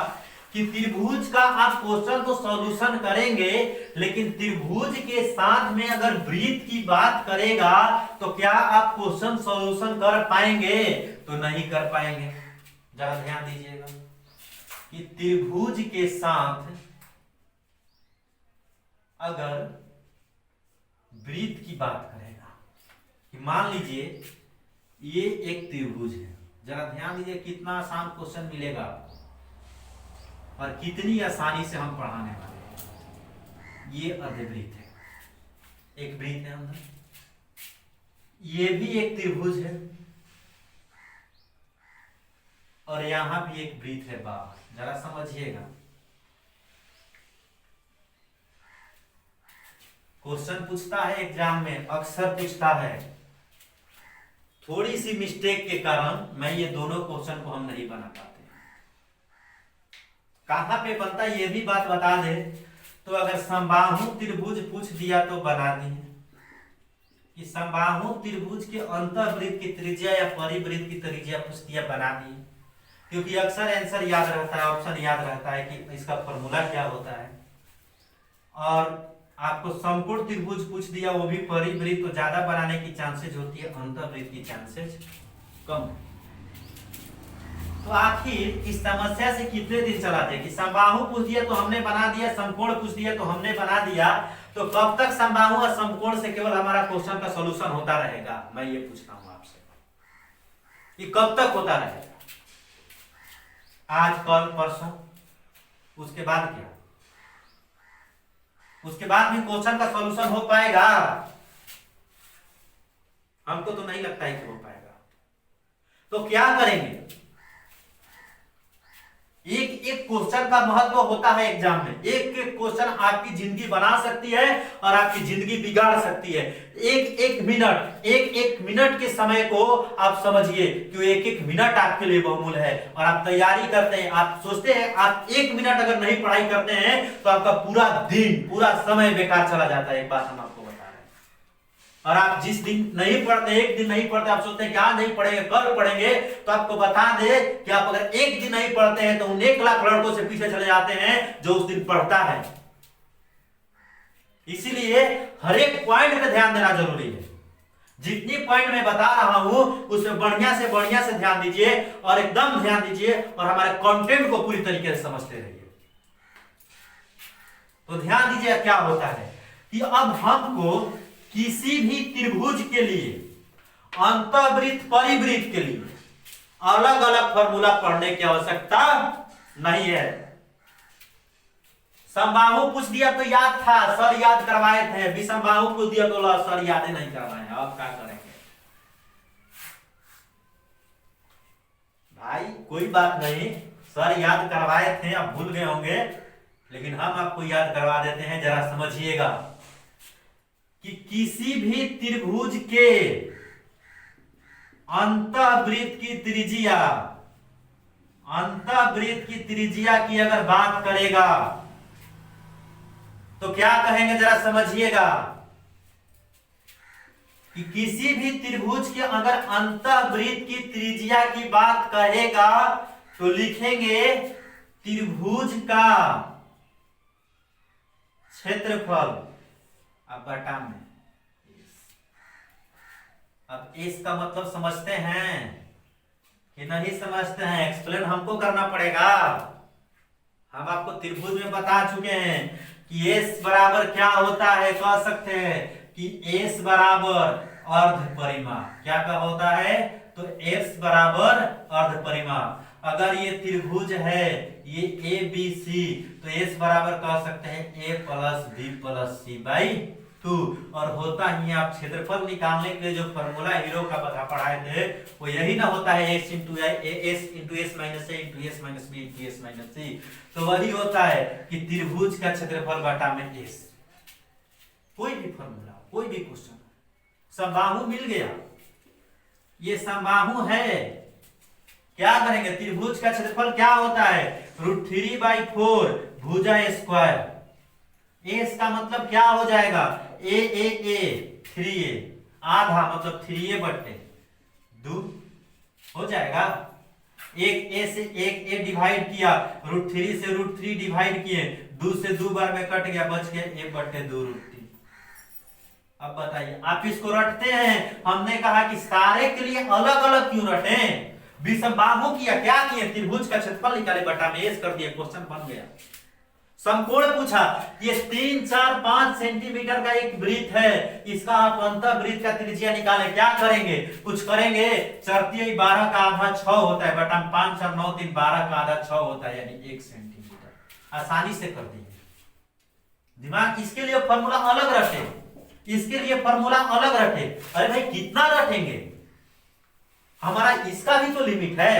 कि त्रिभुज का आप क्वेश्चन तो सॉल्यूशन करेंगे लेकिन त्रिभुज के साथ में अगर वृत्त की बात करेगा तो क्या आप क्वेश्चन सॉल्यूशन कर पाएंगे, तो नहीं कर पाएंगे। जरा ध्यान दीजिएगा कि त्रिभुज के साथ अगर वृत्त की बात करेगा कि मान लीजिए ये एक त्रिभुज है, जरा ध्यान दीजिए कितना आसान क्वेश्चन मिलेगा आपको और कितनी आसानी से हम पढ़ाने वाले हैं। ये अर्धवृत्त है, एक वृत्त है अंदर, ये भी एक त्रिभुज है और यहां भी एक वृत्त है बाहर। जरा समझिएगा, क्वेश्चन पूछता है एग्जाम में, अक्सर पूछता है, थोड़ी सी मिस्टेक के कारण मैं ये दोनों क्वेश्चन को हम नहीं बना पाते। कहां पे बनता है ये भी बात बता दे, तो अगर समबाहु त्रिभुज पूछ दिया तो बना दिए कि समबाहु त्रिभुज के अंतःवृत्त की त्रिज्या या परिवृत्त की त्रिज्या पूछ दिया, बना दिए, क्योंकि अक्सर आंसर याद रहता है, ऑप्शन याद रहता है कि इसका फॉर्मूला क्या होता है। और आपको समकोण त्रिभुज पूछ दिया, वो भी परिवृत्त, तो ज्यादा बनाने की चांसेस होती है, अंतःवृत्त की चांसेस कम। तो आखिर इस समस्या से कितने दिन चलाते हैं कि समबाहु पूछ दिया तो हमने बना दिया, समकोण पूछ दिया तो हमने बना दिया, तो कब तक समबाहु और समकोण से केवल हमारा क्वेश्चन का सॉल्यूशन होता रहेगा? मैं ये पूछ रहा हूं आपसे कि कब तक होता रहेगा? आज, कल, परसों, उसके बाद क्या? उसके बाद भी क्वेश्चन का सॉल्यूशन हो पाएगा? हमको तो नहीं लगता है कि हो पाएगा। तो क्या करेंगे? एक एक क्वेश्चन का महत्व होता है एग्जाम में। एक एक क्वेश्चन आपकी जिंदगी बना सकती है और आपकी जिंदगी बिगाड़ सकती है। एक एक मिनट के समय को आप समझिए कि एक एक मिनट आपके लिए बहुमूल्य है और आप तैयारी करते हैं, आप सोचते हैं आप 1 मिनट अगर नहीं पढ़ाई करते हैं तो आपका पूरा दिन, पूरा समय बेकार चला जाता है। एक बात हम आपको बता रहे हैं। और आप जिस दिन नहीं पढ़ते, एक दिन नहीं पढ़ते, आप सोचते हैं क्या नहीं पढ़ेंगे, कल पढ़ेंगे, तो आपको बता दे कि आप अगर एक दिन नहीं पढ़ते हैं तो उन 1 लाख लड़कों से पीछे चले जाते हैं जो उस दिन पढ़ता है। इसीलिए हर एक पॉइंट पे ध्यान देना जरूरी है। जितनी पॉइंट मैं बता रहा हूं उसमें बढ़िया से ध्यान दीजिए और एकदम ध्यान दीजिए और हमारे कंटेंट को पूरी तरीके से समझते रहिए। तो ध्यान दीजिए क्या होता है कि अब हमको किसी भी त्रिभुज के लिए, अंतःवृत्त, परिवृत्त के लिए अलग अलग फॉर्मूला पढ़ने की आवश्यकता नहीं है। समबाहु पूछ दिया तो याद था, सर याद करवाए थे, विषमबाहु पूछ दिया तो सर याद नहीं करवाए, अब क्या करेंगे? भाई कोई बात नहीं, सर याद करवाए थे, अब भूल गए होंगे, लेकिन हम आपको याद करवा देते हैं। जरा समझिएगा कि किसी भी त्रिभुज के अंतःवृत्त की त्रिज्या की अगर बात करेगा तो क्या कहेंगे? जरा समझिएगा कि किसी भी त्रिभुज के अगर अंतःवृत्त की त्रिज्या की बात कहेगा तो लिखेंगे त्रिभुज का क्षेत्रफल अब बटा में। अब इसका मतलब समझते हैं कि नहीं समझते हैं? एक्सप्लेन हमको करना पड़ेगा। हम आपको त्रिभुज में बता चुके हैं कि S बराबर क्या होता है, कह सकते हैं कि S बराबर अर्ध परिमाप। क्या का होता है? तो S बराबर अर्ध परिमाप। अगर ये त्रिभुज है ये ABC तो S बराबर कह सकते हैं A plus B plus C by 2। और होता ही आप क्षेत्रफल निकालने के लिए जो फॉर्मूला हीरो का पढ़ाए थे वो यही ना होता है S into S minus A into S minus B into S minus C। तो वही होता है कि त्रिभुज का क्षेत्रफल बटा में S। कोई भी फॉर्मूला, कोई भी क्वेश्चन, समबाहु मिल गया, ये समबाहु है। क्या करेंगे? त्रिभुज का क्षेत्रफल क्या होता है? √3/4 भुजा स्क्वायर। एस का मतलब क्या हो जाएगा? ए 3a आधा मतलब 3a बटे 2 हो जाएगा। एक ए से एक ए डिवाइड किया, √3 से √3 डिवाइड किए, 2 से 2 बार में कट गया, बच गया a बटे 2 √3। अब बताइए आप इसको रटते हैं? हमने कहा कि सारे के लिए अलग अलग क्यों रटें? विषमबाहु किया, क्या किए? त्रिभुज का क्षेत्रफल निकाले बटा में एस कर दिया, क्वेश्चन बन गया। समकोण पूछा, ये 3, 4, 5 सेंटीमीटर का एक वृत्त है, इसका आप अंतःवृत्त का त्रिज्या निकाले। क्या करेंगे? कुछ करेंगे? 4 12 का आधा 6 होता है, बटा 5 4 9 3 12 का आधा 6 होता है, यानी 1 सेंटीमीटर। आसानी से कर दिए। दिमाग इसके लिए फॉर्मूला अलग रटे, इसके लिए फॉर्मूला अलग रटे। अरे भाई कितना रटेंगे? हमारा इसका भी तो लिमिट है,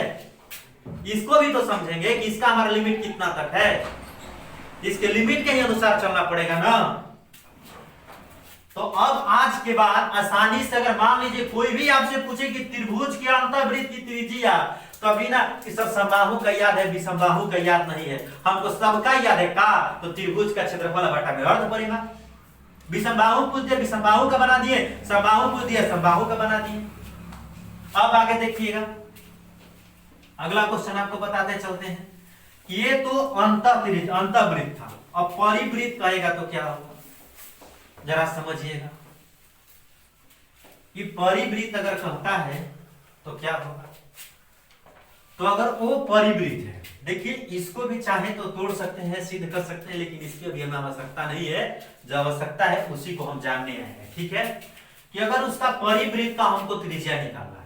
इसको भी तो समझेंगे कि इसका हमारा लिमिट कितना तक है। इसके लिमिट के ही अनुसार चलना पड़ेगा ना। तो अब आज के बाद आसानी से अगर मान लीजिए कोई भी आपसे पूछे कि त्रिभुज के अंतःवृत्त की त्रिज्या, तो अभी ना कि सब समबाहु का याद है, विषमबाहु का याद नहीं है, हमको सबका याद है। का तो त्रिभुज का क्षेत्रफल बटा में अर्ध परिमाप। विषमबाहु पूछ दिया, विषमबाहु का बना दिए, समबाहु पूछ दिया, समबाहु का बना दिए। अब आगे देखिएगा, अगला क्वेश्चन आपको बताते चलते हैं। ये तो अंतःवृत्त था, अब परिवृत्त कहेगा तो क्या होगा? जरा समझिएगा कि परिवृत्त अगर कहता है तो क्या होगा। तो अगर वो परिवृत्त है, देखिए इसको भी चाहे तो तोड़ सकते हैं, सिद्ध कर सकते हैं, लेकिन इसकी अभी हमें आवश्यकता नहीं है। जो आवश्यकता है उसी को हम जानने आए हैं। ठीक है कि अगर उसका परिवृत्त का हमको त्रिज्या निकालना है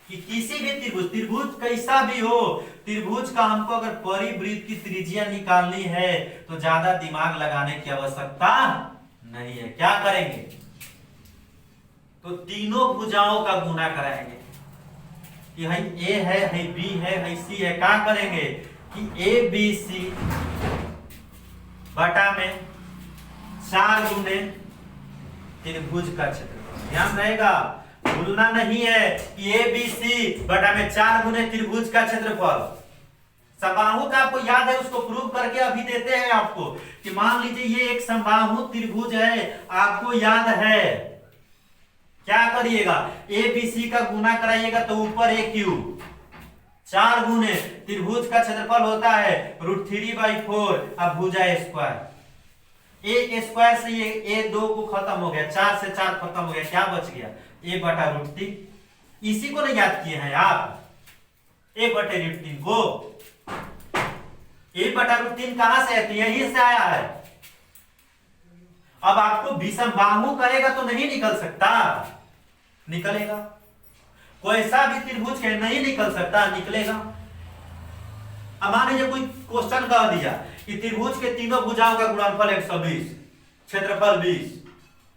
कि किसी भी त्रिभुज कैसा भी हो, त्रिभुज का हमको अगर परिवृत्त की त्रिज्या निकालनी है तो ज्यादा दिमाग लगाने की आवश्यकता नहीं है। क्या करेंगे? तो तीनों भुजाओं का गुना कराएंगे कि है ए है बी है सी है। क्या करेंगे कि ए बी सी बटा में 4 गुने त्रिभुज का क्षेत्रफल। ध्यान रहेगा, भूलना नहीं है कि ए बी सी बटा में 4 गुने त्रिभुज का क्षेत्रफल। समबाहु का आपको याद है, उसको प्रूव करके अभी देते हैं आपको कि मान लीजिए ये एक समबाहु त्रिभुज है, आपको याद है। क्या करिएगा? ए बी सी का गुना कराइएगा तो ऊपर ए क्यूब 4 गुने त्रिभुज का क्षेत्रफल होता है √3/4 अब भुजा स्क्वायर। ए स्क्वायर से ये A2 को खत्म हो गया, 4 से 4 खत्म हो गया, क्या बच गया? A बटा √3। इसी को नहीं याद किए हैं आप? A बटे √3 को, A बटा √3 कहां से है? तो यहीं से आया है। अब आपको विषमबाहु करेगा तो नहीं निकल सकता, निकलेगा। कोई सा भी त्रिभुज के नहीं निकल सकता, निकलेगा। अब मान लीजिए कोई क्वेश्चन कह दिया कि त्रिभुज के तीनों भुजाओं का गुणनफल 120, क्षेत्रफल 20,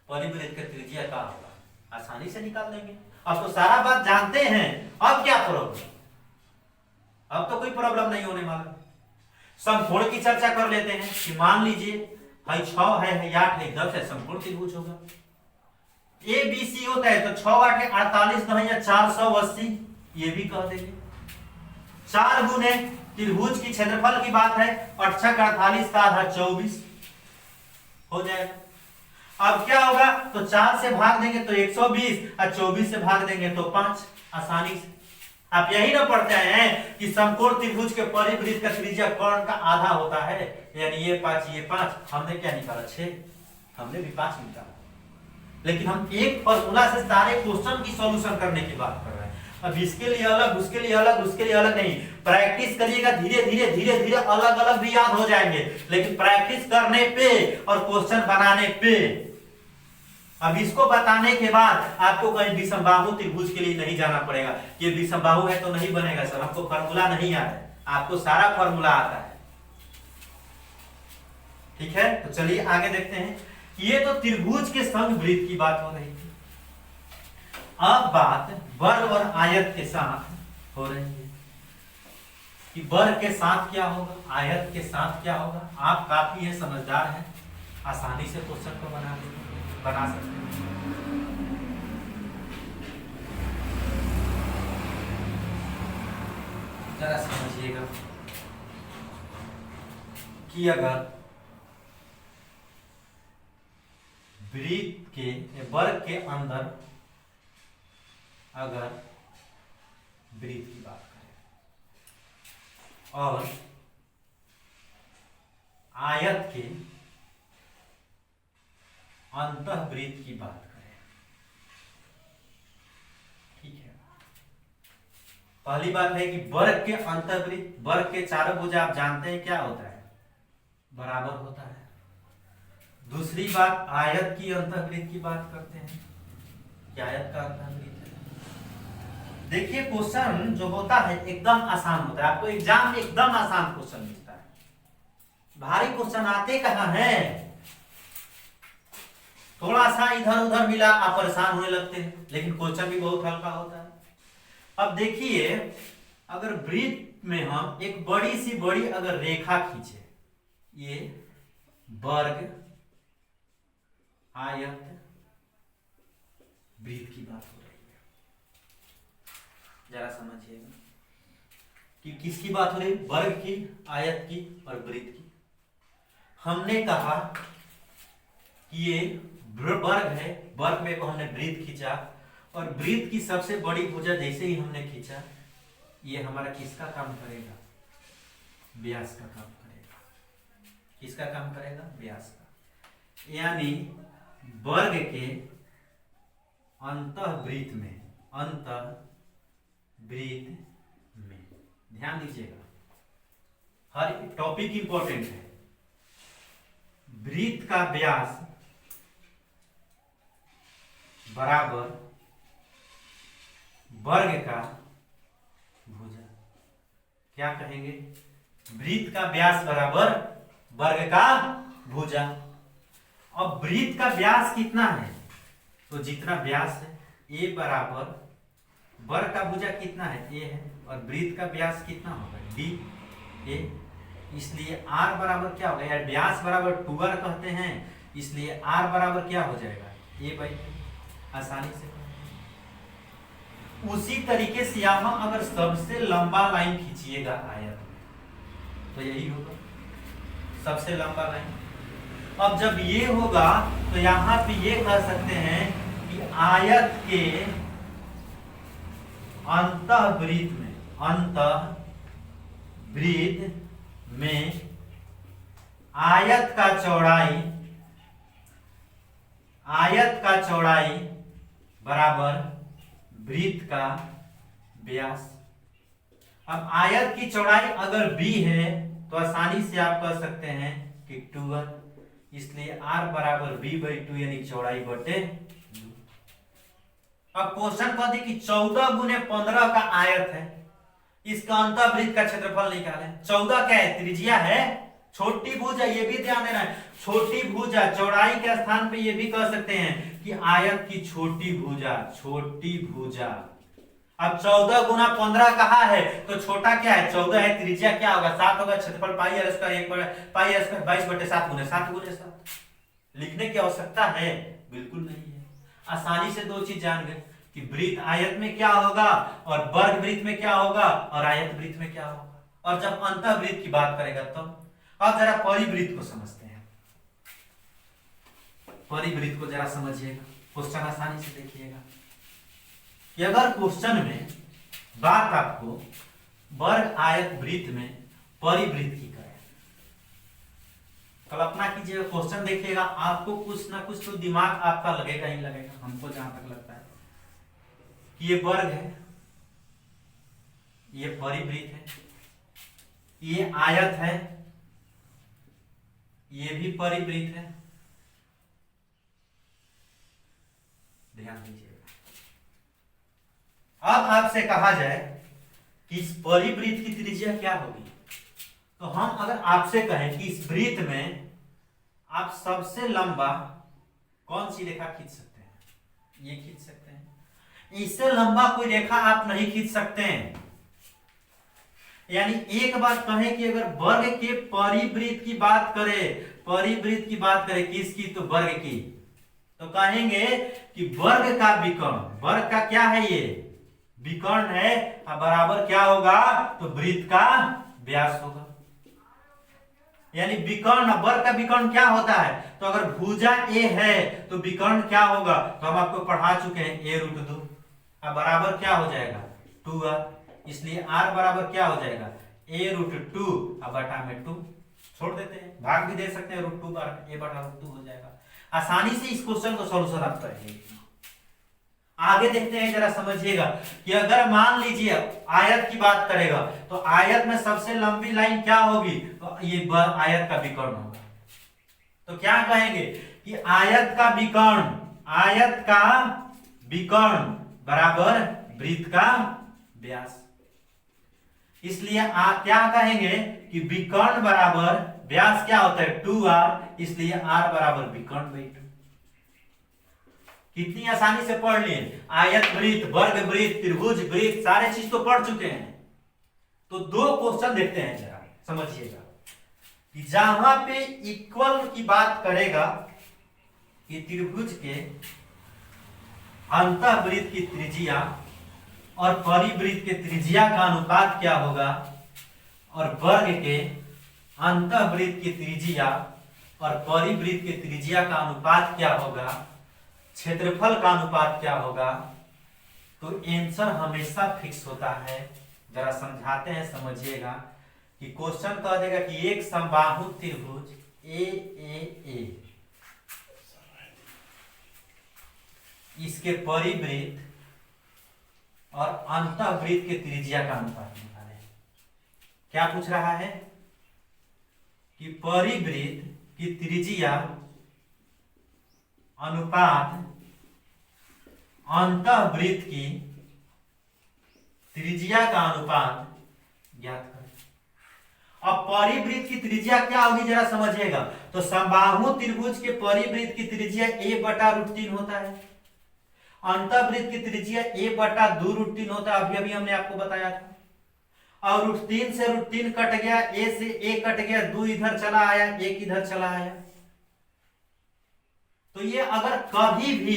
परिवृत्त का त्रिज्या क्या होगा? आसानी से निकाल लेंगे। अब तो सारा बात जानते हैं, अब क्या प्रॉब्लम? अब तो कोई प्रॉब्लम नहीं होने वाला। समकोण की चर्चा कर लेते हैं कि मान लीजिए 6 है 8 है 10 है, समकोण त्रिभुज होगा। ए बी सी होता है तो 6 8 है 48 9 या 480, ये भी कह देंगे। 4 गुने त्रिभुज की क्षेत्रफल की बात है, 8 6 48 का आधा 24 हो जाएगा। अब क्या होगा, तो 4 से भाग देंगे तो 120 और 24 से भाग देंगे तो 5, आसानी से। आप यही ना पढ़ते हैं कि समकोण त्रिभुज के परिवृत्त का त्रिज्या कर्ण का आधा होता है, यानी ये 5 हमने क्या निकाला 6, हमने भी 5 निकाला। लेकिन हम एक फॉर्मूला से सारे क्वेश्चन की सॉल्यूशन करने की बात कर रहे हैं। अब इसके लिए अलग, उसके लिए अलग, उसके लिए अलग नहीं, प्रैक्टिस करिएगा, धीरे धीरे धीरे धीरे अलग अलग भी याद हो जाएंगे। लेकिन प्रैक्टिस करने पे और क्वेश्चन बनाने पे, अब इसको बताने के बाद आपको कहीं विषमबाहु त्रिभुज के लिए नहीं जाना पड़ेगा। ये विषमबाहु है तो नहीं बनेगा सर, हमको फॉर्मूला नहीं आता है, आपको सारा फॉर्मूला आता है। ठीक है, तो चलिए आगे देखते हैं। ये तो त्रिभुज के समवृत्त की बात हो रही थी। अब बात वर्ग और आयत के साथ हो रही है कि वर्ग के साथ क्या होगा, आयत के साथ क्या होगा। आप काफी है समझदार हैं, आसानी से क्वेश्चन को बना सकते हैं। जरा समझिएगा कि अगर वृत्त के वर्ग के अंदर अगर वृत्त की बात करें और आयत के अंतःवृत्त की बात करें, ठीक है। पहली बात है कि वर्ग के अंतःवृत्त, वर्ग के चारों भुजा आप जानते हैं क्या होता है, बराबर होता है। दूसरी बात, आयत की अंतःवृत्त की बात करते हैं कि आयत का अंतःवृत्त है। देखिए क्वेश्चन जो होता है एकदम आसान होता है, आपको एग्जाम में एकदम आसान क्वेश्चन मिलता है। भारी क्वेश्चन आते कहां हैं, थोड़ा सा इधर उधर मिला आप परेशान होने लगते हैं, लेकिन क्वेश्चन भी बहुत हल्का होता है। अब देखिए, अगर वृत्त में हम एक बड़ी सी बड़ी अगर रेखा खींचे, ये वर्ग आयत वृत्त की बात हो रही है, जरा समझिएगा कि किसकी बात हो रही है, वर्ग की, आयत की और वृत्त की। हमने कहा कि ये वर्ग है, वर्ग में को हमने वृत्त खींचा और वृत्त की सबसे बड़ी भुजा जैसे ही हमने खींचा, ये हमारा किसका काम करेगा, व्यास का काम करेगा। किसका काम करेगा, व्यास का। यानी वर्ग के अंतःवृत्त में, अंतःवृत्त में ध्यान दीजिएगा, हर टॉपिक इंपॉर्टेंट है। वृत्त का व्यास बराबर वर्ग का भुजा। क्या कहेंगे, वृत्त का व्यास बराबर वर्ग का भुजा। अब वृत्त का व्यास कितना है, तो जितना व्यास है ए बराबर वर्ग का भुजा कितना है, ए है, और वृत्त का व्यास कितना होगा, डी ए। इसलिए आर बराबर क्या होगा, यार व्यास बराबर 2r कहते हैं, इसलिए आर बराबर क्या हो जाएगा, ए बाई, आसानी से। उसी तरीके से यहां अगर सबसे लंबा लाइन खींचिएगा आयत में, तो यही होगा सबसे लंबा लाइन। अब जब ये होगा तो यहां पे ये कह सकते हैं कि आयत के अंतःवृत्त में, अंतःवृत्त में आयत का चौड़ाई बराबर वृत्त का व्यास। अब आयत की चौड़ाई अगर b है तो आसानी से आप कह सकते हैं कि 2r, इसलिए r बराबर b/2 यानी चौड़ाई बटे 2। अब क्वेश्चन कहते कि 14 गुने 15 का आयत है, इसका अंतःवृत्त का क्षेत्रफल निकालें। 14 क्या है, त्रिज्या है, छोटी भुजा, ये भी ध्यान देना है, छोटी भुजा। चौड़ाई के स्थान पे ये भी कह सकते हैं कि आयत की छोटी भुजा, छोटी भुजा। अब 14 गुना 15 कहा है, तो छोटा क्या है, 14 है, त्रिज्या क्या होगा 7 होगा, क्षेत्रफल पाई आर स्क्वायर 22/7 गुने 7 लिखने की आवश्यकता है बिल्कुल नहीं है। आसानी से दो चीज जान गए कि वृत्त आयत में क्या होगा और वर्ग वृत्त में क्या होगा और आयत वृत्त में क्या होगा। और जब अंतःवृत्त की बात करेगा तो अब जरा परिवृत्त को समझते हैं। परिवृत्त को जरा समझिएगा, क्वेश्चन आसानी से देखिएगा कि अगर क्वेश्चन में बात आपको वर्ग आयत वृत्त में परिवृत्त की करे, कल्पना कीजिएगा, क्वेश्चन देखिएगा, आपको कुछ ना कुछ तो दिमाग आपका लगेगा ही लगेगा। हमको जहां तक लगता है कि ये वर्ग है, ये परिवृत्त है, ये आयत है, ये भी परिवृत्त है। ध्यान दीजिएगा। अब आपसे कहा जाए कि इस परिवृत्त की त्रिज्या क्या होगी, तो हम अगर आपसे कहें कि इस वृत्त में आप सबसे लंबा कौन सी रेखा खींच सकते हैं, ये खींच सकते हैं, इससे लंबा कोई रेखा आप नहीं खींच सकते हैं। यानी एक बात कहें कि अगर वर्ग के परिवृत्त की बात करें, परिवृत्त की बात करें किसकी, तो वर्ग की, तो कहेंगे कि वर्ग का विकर्ण, वर्ग का क्या है, ये विकर्ण है, बराबर क्या होगा, तो वृत्त का व्यास होगा। यानी विकर्ण, वर्ग का विकर्ण क्या होता है, तो अगर भुजा ए है तो विकर्ण क्या होगा, तो हम आपको पढ़ा चुके हैं a√2, अब बराबर क्या हो जाएगा 2r, इसलिए r बराबर क्या हो जाएगा a√2, अब बटा में 2 छोड़ देते हैं, भाग भी दे सकते हैं, √2 a/√2 हो जाएगा। आसानी से इस क्वेश्चन को सॉल्यूशन आप करेंगे। आगे देखते हैं, जरा समझिएगा कि अगर मान लीजिए आयत की बात करेगा तो आयत में सबसे लंबी लाइन क्या होगी, तो ये आयत का विकर्ण होगा। तो क्या कहेंगे कि आयत का विकर्ण, आयत का विकर्ण बराबर वृत्त का व्यास। इसलिए क्या कहेंगे कि विकर्ण बराबर व्यास क्या होता है 2r, इसलिए r बराबर विकर्ण/2। कितनी आसानी से पढ़ लिए, आयत वृत्त, वर्ग वृत्त, त्रिभुज वृत्त, सारे चीज तो पढ़ चुके हैं। तो दो क्वेश्चन देखते हैं, जरा समझिएगा कि जहां पे इक्वल की बात करेगा कि त्रिभुज के अंतःवृत्त की त्रिज्या और परिवृत्त के त्रिज्या का अनुपात क्या होगा, और वर्ग के अंतःवृत्त की त्रिज्या और परिवृत्त के त्रिज्या का अनुपात क्या होगा, क्षेत्रफल का अनुपात क्या होगा, तो आंसर हमेशा फिक्स होता है। जरा समझाते हैं, समझिएगा कि क्वेश्चन कह देगा कि एक समबाहु त्रिभुज ए इसके परिवृत्त और अंतःवृत्त के त्रिज्या का अनुपात निकालें। क्या पूछ रहा है कि परिवृत्त की त्रिज्या अनुपात अंतःवृत्त की त्रिज्या का अनुपात ज्ञात करें। अब परिवृत्त की त्रिज्या क्या होगी, जरा समझिएगा। तो समबाहु त्रिभुज के परिवृत्त की त्रिज्या a/√3 होता है, अंतःवृत्त की त्रिज्या a/2√3 होता है, अभी अभी हमने आपको बताया था। और √3 से √3 कट गया, a से a कट गया, 2 इधर चला आया, 1 इधर चला आया। तो ये अगर कभी भी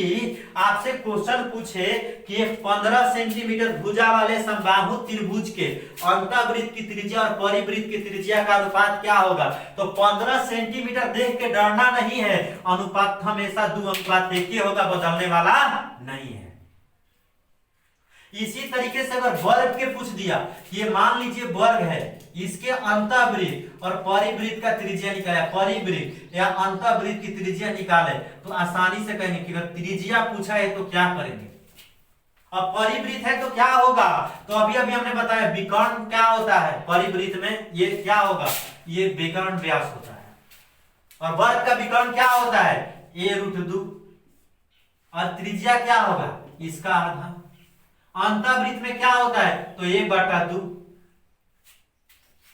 आपसे क्वेश्चन पूछे कि 15 सेंटीमीटर भुजा वाले समबाहु त्रिभुज के अंतःवृत्त की त्रिज्या और परिवृत्त की त्रिज्या का अनुपात क्या होगा, तो 15 सेंटीमीटर देख के डरना नहीं है, अनुपात हमेशा 2:1 ही होगा, बदलने वाला नहीं है। इसी तरीके से अगर वर्ग के पूछ दिया, ये मान लीजिए वर्ग है, इसके अंतःवृत्त और परिवृत्त का त्रिज्या निकाले, परिवृत्त या अंतःवृत्त की त्रिज्या निकाले, तो आसानी से कहेंगे कि अगर त्रिज्या पूछा है तो क्या करेंगे। अब परिवृत्त है तो क्या होगा, तो अभी अभी हमने बताया विकर्ण क्या होता है, परिवृत्त में ये क्या होगा, ये विकर्ण व्यास होता है। और वर्ग का विकर्ण क्या होता है a√2, और त्रिज्या क्या होगा, इसका आधा। अंतःवृत्त में क्या होता है, तो a/2।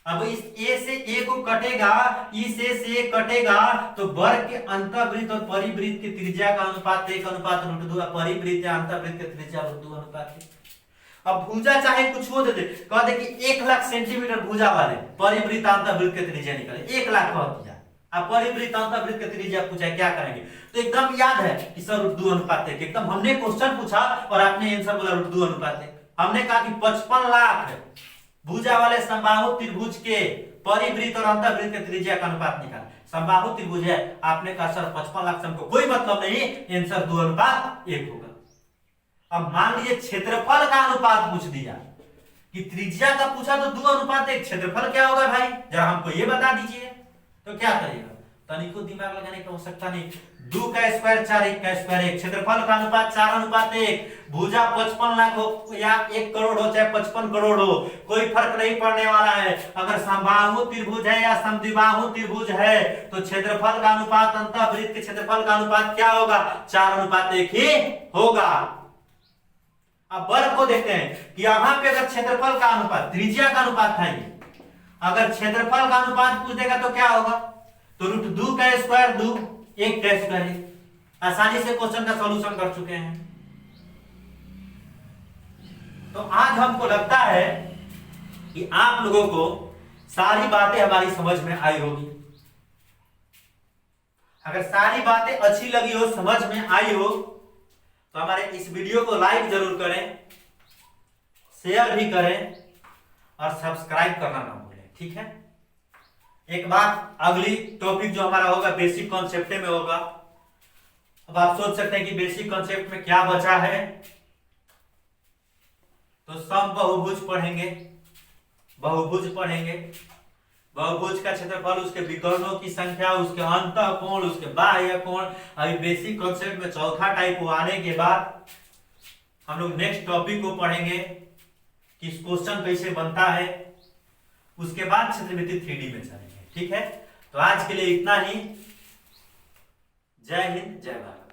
अब इस a से a को कटेगा, इस a से a कटेगा, तो वर्ग के अंतःवृत्त और परिवृत्त की त्रिज्या का अनुपात 1:√2, परिवृत्त या अंतःवृत्त की त्रिज्या 2:1। अब भुजा चाहे कुछ हो दे, कह दे कि 1,00,000 सेंटीमीटर भुजा वाले परिवृत्त अंतःवृत्त की त्रिज्या निकाले, 1,00,000 कह दिया। अब परिवृत्त अंतःवृत्त की त्रिज्या पूछा, क्या करेंगे, तो एकदम याद है कि सर √2:1, एकदम हमने क्वेश्चन पूछा और आपने आंसर बोला √2:1। हमने कहा कि 55 लाख भुजा वाले समबाहु त्रिभुज के परिवृत्त और अंतःवृत्त के त्रिज्या का अनुपात निकाल। समबाहु त्रिभुज है, आपने कहा सर 55 लाख से हमको कोई मतलब नहीं, आंसर 2:1 होगा। अब मान लीजिए क्षेत्रफल का अनुपात पूछ दिया कि त्रिज्या का पूछा तो 2:1, क्षेत्रफल क्या होगा भाई जरा हमको ये बता दीजिए, तो क्या करेगा, तनिको दिमाग लगाने की आवश्यकता नहीं। 2 का स्क्वायर 4, 1 का स्क्वायर 1, क्षेत्रफल का अनुपात 4:1, भुजा 55 लाख हो या 1 करोड़ हो चाहे 55 करोड़ हो, कोई फर्क नहीं पड़ने वाला है। अगर समबाहु त्रिभुज है या समद्विबाहु त्रिभुज है तो क्षेत्रफल का अनुपात अंतःवृत्त के क्षेत्रफल का अनुपात क्या होगा, 4:1 ही होगा। अब वर्ग को देखते हैं कि यहां पे अगर क्षेत्रफल का अनुपात त्रिज्या का अनुपात था ये, अगर क्षेत्रफल का अनुपात पूछ देगा तो क्या होगा, तो √2 का स्क्वायर 2, 1 का स्क्वायर 1। आसानी से क्वेश्चन का सॉल्यूशन कर चुके हैं। तो आज हमको लगता है कि आप लोगों को सारी बातें हमारी समझ में आई होगी। अगर सारी बातें अच्छी लगी हो, समझ में आई हो, तो हमारे इस वीडियो को लाइक जरूर करें, शेयर भी करें और सब्सक्राइब करना ना भूलें, ठीक है। एक बात, अगली टॉपिक जो हमारा होगा बेसिक कॉन्सेप्ट में होगा। अब आप सोच सकते हैं कि बेसिक कॉन्सेप्ट में क्या बचा है, तो समबहुभुज पढ़ेंगे, बहुभुज पढ़ेंगे, बहुभुज का क्षेत्रफल, उसके विकर्णों की संख्या, उसके अंतः कोण, उसके बाह्य कोण। अभी बेसिक कॉन्सेप्ट में चौथा टाइप को आने के बाद हम लोग नेक्स्ट टॉपिक को पढ़ेंगे कि क्वेश्चन कैसे बनता है, उसके बाद क्षेत्रमिति 3D में चलेंगे, ठीक है। तो आज के लिए इतना ही। जय हिंद, जय भारत।